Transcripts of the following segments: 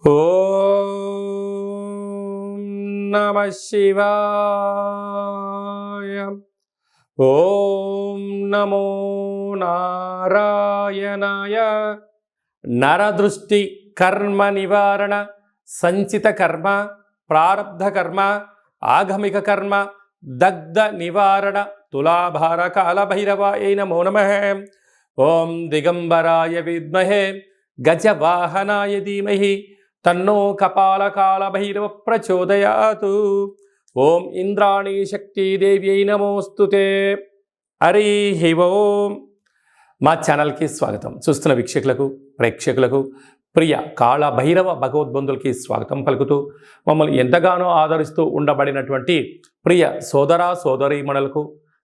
ఓం నమః శివాయ. ఓం నమో నారాయణాయ. నరదృష్టి కర్మ నివారణ, సంచిత కర్మ, ప్రారబ్ధ కర్మ, ఆగమిక కర్మ, దగ్ధ నివారణ, తులాభార కాలభైరవాయ నమో నమః. ఓం దిగంబరాయ విద్మహే గజవాహనాయ ధీమహి తన్నో కపాలకాలభైరవ ప్రచోదయాతు. ఓం ఇంద్రాణీ శక్తిదేవ్యై నమోస్తుతే. హరి ఓం. మా ఛానల్కి స్వాగతం. చూస్తున్న వీక్షకులకు, ప్రేక్షకులకు, ప్రియ కాళభైరవ భగవద్బంధులకి స్వాగతం పలుకుతూ, మమ్మల్ని ఎంతగానో ఆదరిస్తూ ఉండబడినటువంటి ప్రియ సోదర సోదరీమణులకు,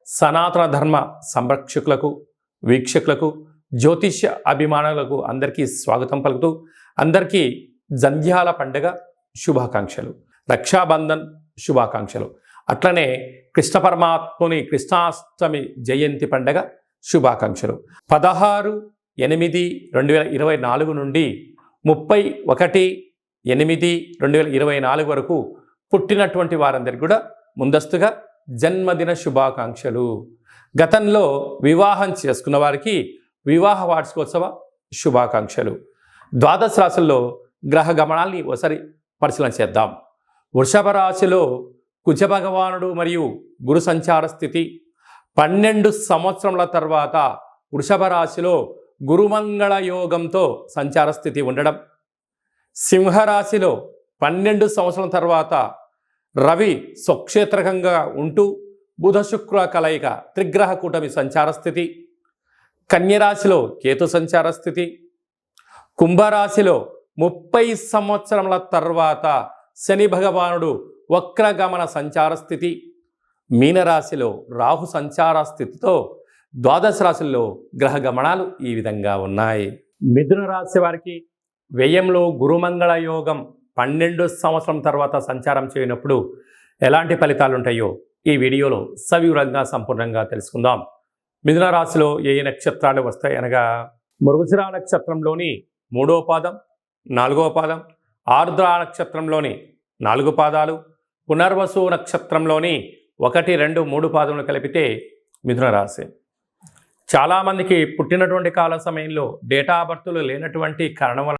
సనాతన ధర్మ సంరక్షకులకు, వీక్షకులకు, జ్యోతిష్య అభిమానులకు అందరికీ స్వాగతం పలుకుతూ, అందరికీ జంధ్యాల పండుగ శుభాకాంక్షలు, రక్షాబంధన్ శుభాకాంక్షలు, అట్లనే కృష్ణ పరమాత్ముని కృష్ణాష్టమి జయంతి పండుగ శుభాకాంక్షలు. 16/8/2024 నుండి 31/8/2024 వరకు పుట్టినటువంటి వారందరికీ కూడా ముందస్తుగా జన్మదిన శుభాకాంక్షలు. గతంలో వివాహం చేసుకున్న వారికి వివాహ వార్షికోత్సవ శుభాకాంక్షలు. ద్వాదశ రాశుల్లో గ్రహ గమనాల్ని ఒకసారి పరిశీలన చేద్దాం. వృషభ రాశిలో కుజ భగవానుడు మరియు గురు సంచార స్థితి. 12 సంవత్సరముల తర్వాత వృషభ రాశిలో గురుమంగళ యోగంతో సంచార స్థితి ఉండడం. సింహరాశిలో 12 సంవత్సరాల తర్వాత రవి స్వక్షేత్రకంగా ఉంటూ బుధ శుక్ర కలయిక త్రిగ్రహ కూటమి సంచార స్థితి. కన్యరాశిలో కేతు సంచార స్థితి. కుంభరాశిలో 30 సంవత్సరముల తర్వాత శని భగవానుడు వక్రగమన సంచార స్థితి. మీనరాశిలో రాహు సంచార స్థితితో ద్వాదశ రాశుల్లో గ్రహ గమనాలు ఈ విధంగా ఉన్నాయి. మిథున రాశి వారికి వ్యయంలో గురుమంగళ యోగం 12 సంవత్సరం తర్వాత సంచారం చేయనప్పుడు ఎలాంటి ఫలితాలు ఉంటాయో ఈ వీడియోలో సవివరంగా సంపూర్ణంగా తెలుసుకుందాం. మిథున రాశిలో ఏ నక్షత్రాలు వస్తాయి అనగా, మృగశిర నక్షత్రంలోని 3వ పాదం, 4వ పాదం, ఆర్ద్ర నక్షత్రంలోని 4 పాదాలు, పునర్వసు నక్షత్రంలోని 1, 2, 3 పాదములు కలిపితే మిథున రాశి. చాలామందికి పుట్టినటువంటి కాల సమయంలో డేటా ఆఫ్ బర్త్లు లేనటువంటి కారణం వల్ల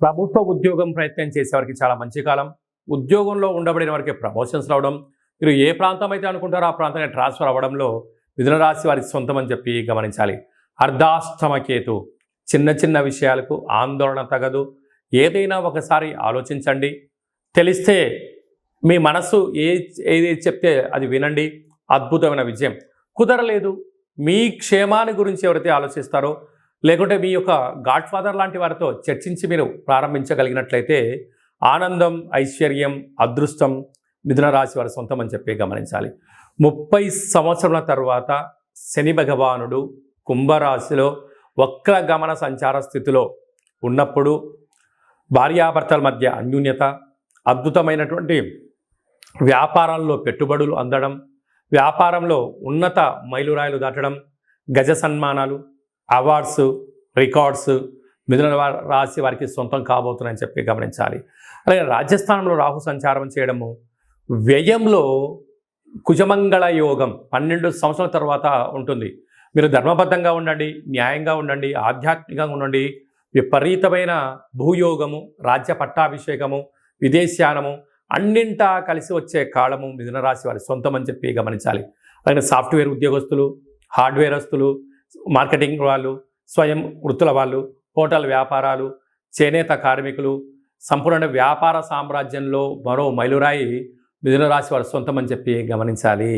ప్రభుత్వ ఉద్యోగం ప్రయత్నం చేసేవారికి చాలా మంచి కాలం. ఉద్యోగంలో ఉండబడిన వారికి ప్రమోషన్స్ రావడం, మీరు ఏ ప్రాంతం అయితే అనుకుంటారో ఆ ప్రాంతానికి ట్రాన్స్ఫర్ అవ్వడంలో మిథున రాశి వారికి సొంతం అని చెప్పి గమనించాలి. అర్ధాష్టమ కేతు. చిన్న చిన్న విషయాలకు ఆందోళన తగదు. ఏదైనా ఒకసారి ఆలోచించండి. తెలిస్తే మీ మనసు ఏది చెప్తే అది వినండి. అద్భుతమైన విజయం. కుదరలేదు, మీ క్షేమాన్ని గురించి ఎవరైతే ఆలోచిస్తారో, లేకుంటే మీ యొక్క గాడ్ ఫాదర్ లాంటి వారితో చర్చించి మీరు ప్రారంభించగలిగినట్లయితే ఆనందం, ఐశ్వర్యం, అదృష్టం మిథున రాశి వారి సొంతం అని చెప్పి గమనించాలి. 30 సంవత్సరాల తర్వాత శని భగవానుడు కుంభరాశిలో వక్రగమన సంచార స్థితిలో ఉన్నప్పుడు భార్యాభర్తల మధ్య అన్యూన్యత, అద్భుతమైనటువంటి వ్యాపారాల్లో పెట్టుబడులు అందడం, వ్యాపారంలో ఉన్నత మైలురాయిలు దాటడం, గజ సన్మానాలు, అవార్డ్స్, రికార్డ్స్ మిథున రాశి వారికి సొంతం కాబోతున్నాయని చెప్పి గమనించాలి. అలాగే రాజస్థానంలో రాహు సంచారం చేయడము, వ్యయంలో కుజమంగళ యోగం 12 సంవత్సరాల తర్వాత ఉంటుంది. మీరు ధర్మబద్ధంగా ఉండండి, న్యాయంగా ఉండండి, ఆధ్యాత్మికంగా ఉండండి. విపరీతమైన భూయోగము, రాజ్య పట్టాభిషేకము, విదేశానము అన్నింటా కలిసి వచ్చే కాలము మిథున రాశి వారి సొంతం అని చెప్పి గమనించాలి. అలాగే సాఫ్ట్వేర్ ఉద్యోగస్తులు, హార్డ్వేరస్తులు, మార్కెటింగ్ వాళ్ళు, స్వయం వృత్తుల వాళ్ళు, హోటల్ వ్యాపారాలు, చేనేత కార్మికులు, సంపూర్ణ వ్యాపార సామ్రాజ్యంలో మరో మైలురాయి మిథున రాశి వారి సొంతం అని చెప్పి గమనించాలి.